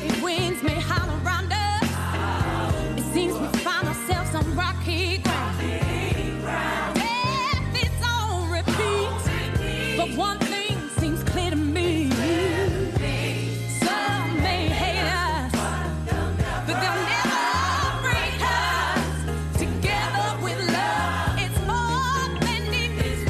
Trade winds may holler around us. It seems we find ourselves on rocky ground. Death is on repeat, but one thing seems clear to me. Some may hate us, but they'll never break us. Together with love, it's more than it is.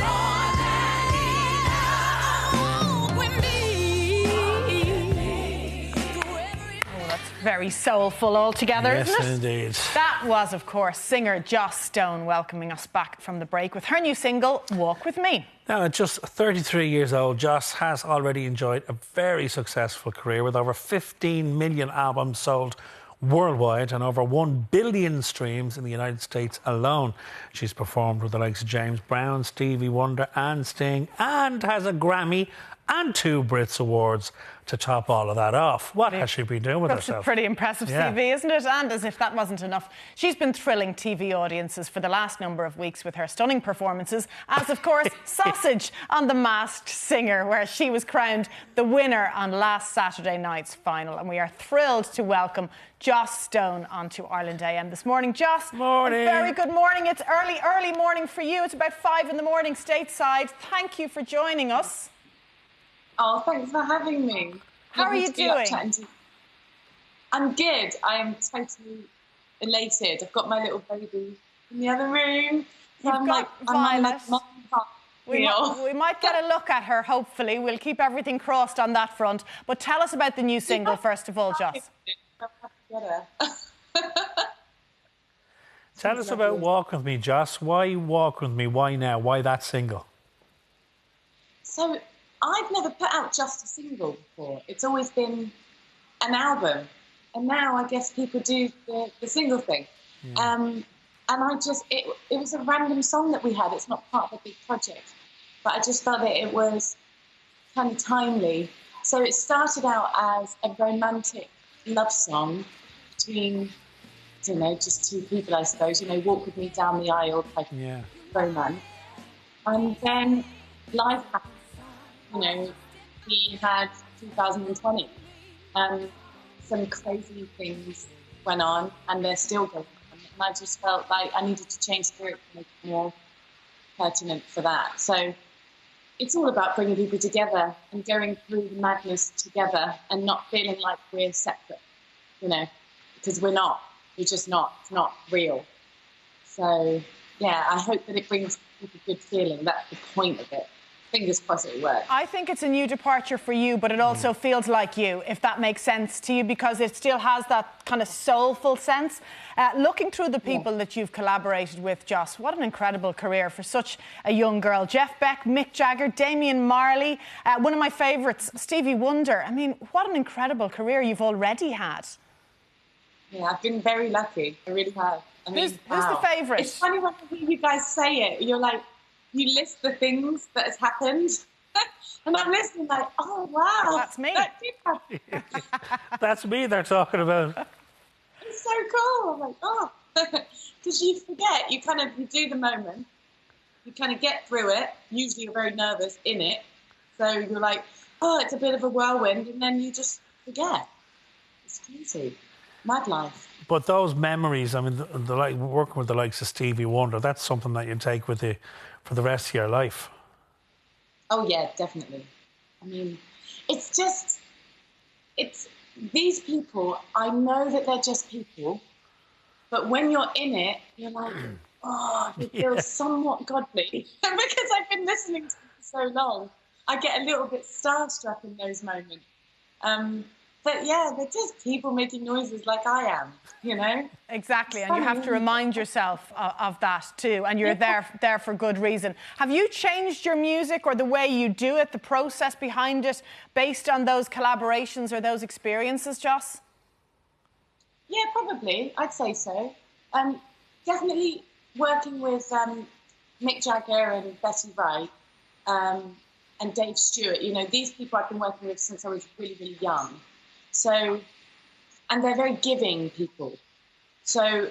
Very soulful altogether, yes, isn't it? Indeed. That was, of course, singer Joss Stone welcoming us back from the break with her new single, Walk With Me. Now, at just 33 years old, Joss has already enjoyed a very successful career with over 15 million albums sold worldwide and over 1 billion streams in the United States alone. She's performed with the likes of James Brown, Stevie Wonder and Sting, and has a Grammy and 2 Brits Awards to top all of that off. What has she been doing with herself? That's a pretty impressive CV, isn't it? And as if that wasn't enough, she's been thrilling TV audiences for the last number of weeks with her stunning performances, as of course Sausage on The Masked Singer, where she was crowned the winner on last Saturday night's final. And we are thrilled to welcome Joss Stone onto Ireland AM this morning. Joss, morning. A very good morning. It's early morning for you. It's about 5 in the morning stateside. Thank you for joining us. Oh, thanks for having me. How are you doing? I'm good. I am totally elated. I've got my little baby in the other room. So You've got Violet. We might get a look at her, hopefully. We'll keep everything crossed on that front. But tell us about the new single, first of all, Joss. Tell us about Walk With Me, Joss. Why Walk With Me? Why now? Why that single? So I've never put out just a single before. It's always been an album. And now I guess people do the single thing. And I just, it was a random song that we had. It's not part of a big project. But I just felt that it was kind of timely. So it started out as a romantic love song between, I don't know, just 2 people, I suppose. You know, walk with me down the aisle type of romance. And then life happened. You know, we had 2020. Some crazy things went on, and they're still going on. And I just felt like I needed to change the lyrics to make it more pertinent for that. So it's all about bringing people together and going through the madness together and not feeling like we're separate, you know, because we're not. We're just not. It's not real. So, yeah, I hope that it brings people good feeling. That's the point of it. Fingers crossed it works. I think it's a new departure for you, but it also feels like you, if that makes sense to you, because it still has that kind of soulful sense. Looking through the people that you've collaborated with, Joss, what an incredible career for such a young girl. Jeff Beck, Mick Jagger, Damian Marley, one of my favourites, Stevie Wonder. I mean, what an incredible career you've already had. Yeah, I've been very lucky. I really have. I mean, who's the favourite? It's funny when I hear you guys say it. You're like, you list the things that has happened, and I'm listening like, oh, wow. That's me. That did happen. That's me they're talking about. It's so cool. I'm like, oh. Because you forget. You do the moment. You kind of get through it. Usually you're very nervous in it. So you're like, oh, it's a bit of a whirlwind, and then you just forget. It's crazy. Mad life. But those memories, I mean, working with the likes of Stevie Wonder, that's something that you take with you for the rest of your life. Oh, yeah, definitely. I mean, it's these people, I know that they're just people, but when you're in it, you're like, oh, it feels somewhat godly. And because I've been listening to them for so long, I get a little bit starstruck in those moments. But yeah, they're just people making noises like I am, you know? Exactly, and you have to remind yourself of that too, and you're there for good reason. Have you changed your music or the way you do it, the process behind it, based on those collaborations or those experiences, Joss? Yeah, probably. I'd say so. Definitely working with Mick Jagger and Betty Wright and Dave Stewart. You know, these people I've been working with since I was really, really young. So, and they're very giving people. So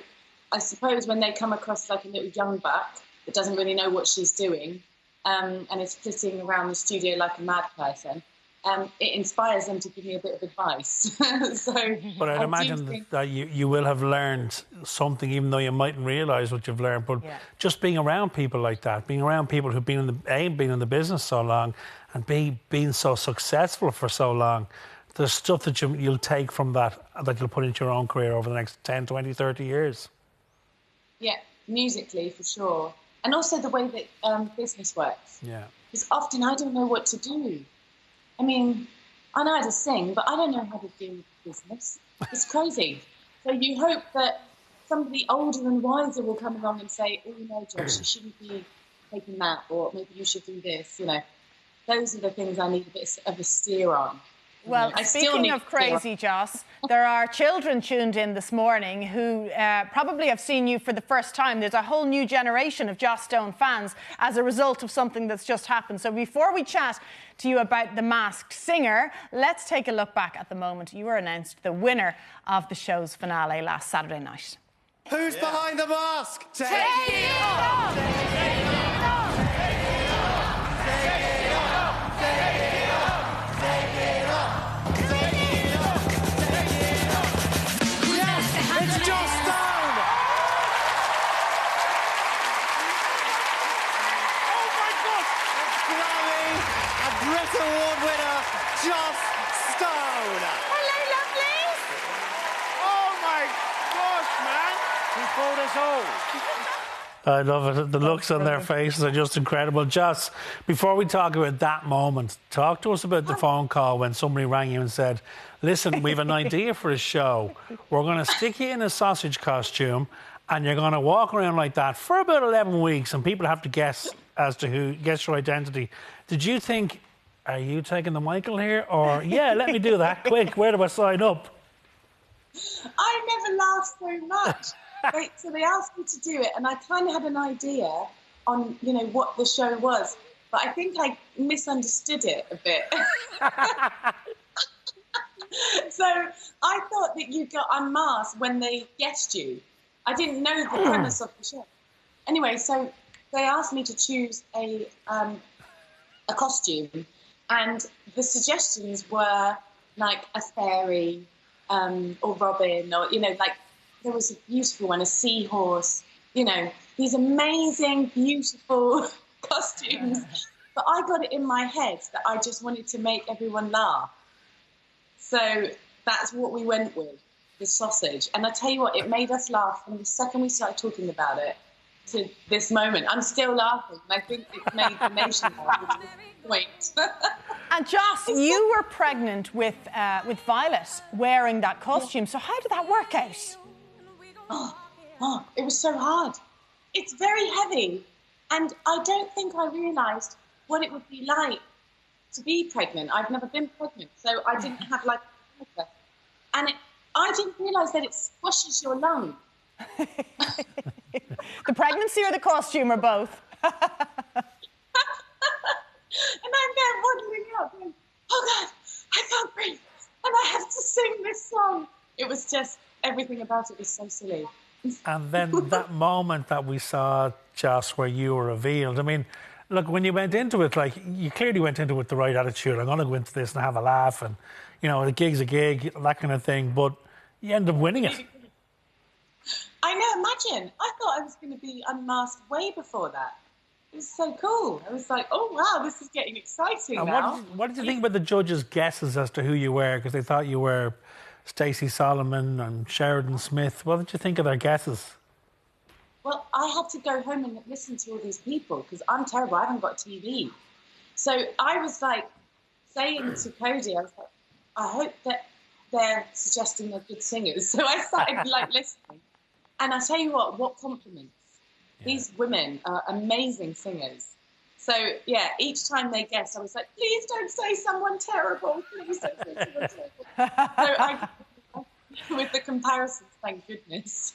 I suppose when they come across like a little young buck that doesn't really know what she's doing and is flitting around the studio like a mad person, it inspires them to give me a bit of advice. So, But I'd I do imagine think- that you will have learned something, even though you mightn't realise what you've learned. But just being around people like that, being around people who've been in the business so long and being so successful for so long, there's stuff that you'll take from that you'll put into your own career over the next 10, 20, 30 years. Yeah, musically for sure, and also the way that business works. Yeah. Because often I don't know what to do. I mean, I know how to sing, but I don't know how to do business. It's crazy. So you hope that somebody older and wiser will come along and say, oh, you know, Josh, you shouldn't be taking that, or maybe you should do this, you know. Those are the things I need a bit of a steer on. Well, I still speaking need of to steer on. crazy, Joss, there are children tuned in this morning who probably have seen you for the first time. There's a whole new generation of Joss Stone fans as a result of something that's just happened. So before we chat to you about The Masked Singer, let's take a look back at the moment you were announced the winner of the show's finale last Saturday night. Who's behind the mask? Take it off! It's Joss Stone! Oh my God! Grammy and Brit Award winner, Joss Stone! Hello, lovelies! Oh my gosh, man! He pulled us all. I love it. The looks on their faces are just incredible. Joss, before we talk about that moment, talk to us about the phone call when somebody rang you and said, listen, we have an idea for a show. We're going to stick you in a sausage costume and you're going to walk around like that for about 11 weeks and people have to guess your identity. Did you think, are you taking the Michael here? Or, yeah, let me do that. Quick, where do I sign up? I never laughed so much. So they asked me to do it, and I kind of had an idea on, you know, what the show was, but I think I misunderstood it a bit. So I thought that you got unmasked when they guessed you. I didn't know the premise of the show. Anyway, so they asked me to choose a costume, and the suggestions were like a fairy or Robin, or, you know, like there was a beautiful one, a seahorse, you know, these amazing, beautiful costumes. But I got it in my head that I just wanted to make everyone laugh. So that's what we went with, the sausage. And I tell you what, it made us laugh from the second we started talking about it to this moment. I'm still laughing. And I think it made the nation laugh, which was the point. And Joss, you were pregnant with Violet wearing that costume. So how did that work out? Oh, it was so hard. It's very heavy. And I don't think I realised what it would be like to be pregnant. I've never been pregnant, so I didn't have like a and I didn't realise that it squashes your lung. The pregnancy or the costume or both? And I'm there waddling up going, oh God, I can't breathe. And I have to sing this song. It was just, everything about it was so silly. And then that moment that we saw, Joss, where you were revealed, I mean, look, when you went into it, like, you clearly went into it with the right attitude. I'm going to go into this and have a laugh and, you know, a gig's a gig, that kind of thing. But you end up winning it. I know, imagine. I thought I was going to be unmasked way before that. It was so cool. I was like, oh, wow, this is getting exciting And now. what did you think about the judges' guesses as to who you were? Because they thought you were Stacey Solomon and Sheridan Smith. What did you think of their guesses? Well, I had to go home and listen to all these people because I'm terrible. I haven't got TV. So I was like saying to Cody, I was like, I hope that they're suggesting they're good singers. So I started like listening. And I tell you what compliments. Yeah. These women are amazing singers. So, yeah, each time they guessed, I was like, please don't say someone terrible. Please don't say someone terrible. So I, with the comparisons, thank goodness.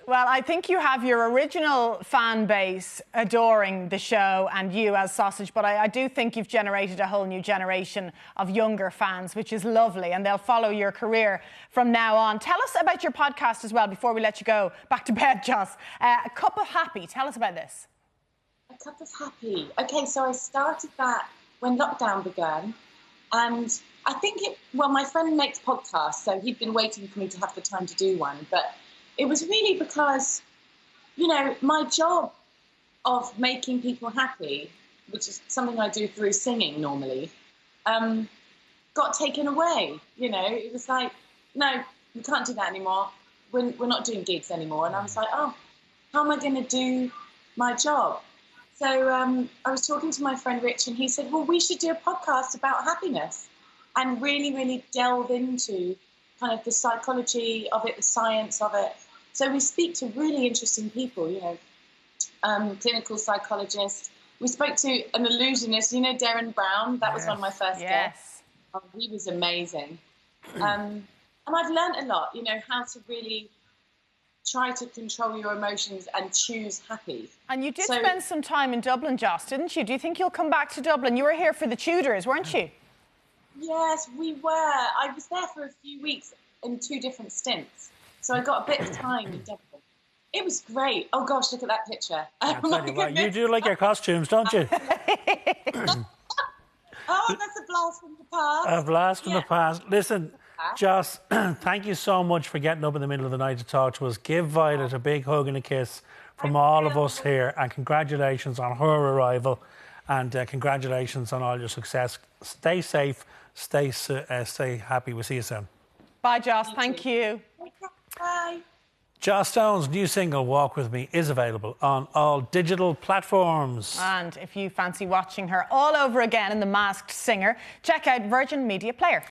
Well, I think you have your original fan base adoring the show and you as Sausage, but I do think you've generated a whole new generation of younger fans, which is lovely, and they'll follow your career from now on. Tell us about your podcast as well before we let you go back to bed, Joss. A Cup of Happy. Tell us about this. A Cup of Happy. Okay, so I started that when lockdown began, And I think my friend makes podcasts, so he'd been waiting for me to have the time to do one. But it was really because, my job of making people happy, which is something I do through singing normally, got taken away. It was like, no, we can't do that anymore. We're not doing gigs anymore. And I was like, oh, how am I going to do my job? So I was talking to my friend Rich, and he said, well, we should do a podcast about happiness and really, really delve into kind of the psychology of it, the science of it. So we speak to really interesting people, clinical psychologists. We spoke to an illusionist, Darren Brown. That was one of my first guests. Oh, he was amazing. And I've learned a lot, how to really try to control your emotions and choose happy. And you did spend some time in Dublin, Joss, didn't you? Do you think you'll come back to Dublin? You were here for the Tudors, weren't you? Yes, we were. I was there for a few weeks in 2 different stints. So I got a bit of time in Dublin. It was great. Oh, gosh, look at that picture. You do like your costumes, don't you? Oh, that's a blast from the past. A blast from the past. Listen, Joss, thank you so much for getting up in the middle of the night to talk to us. Give Violet a big hug and a kiss from all of us here, and congratulations on her arrival, and congratulations on all your success. Stay safe, stay happy. We'll see you soon. Bye, Joss. Thank you. Bye. Joss Stone's new single, Walk With Me, is available on all digital platforms. And if you fancy watching her all over again in The Masked Singer, check out Virgin Media Player.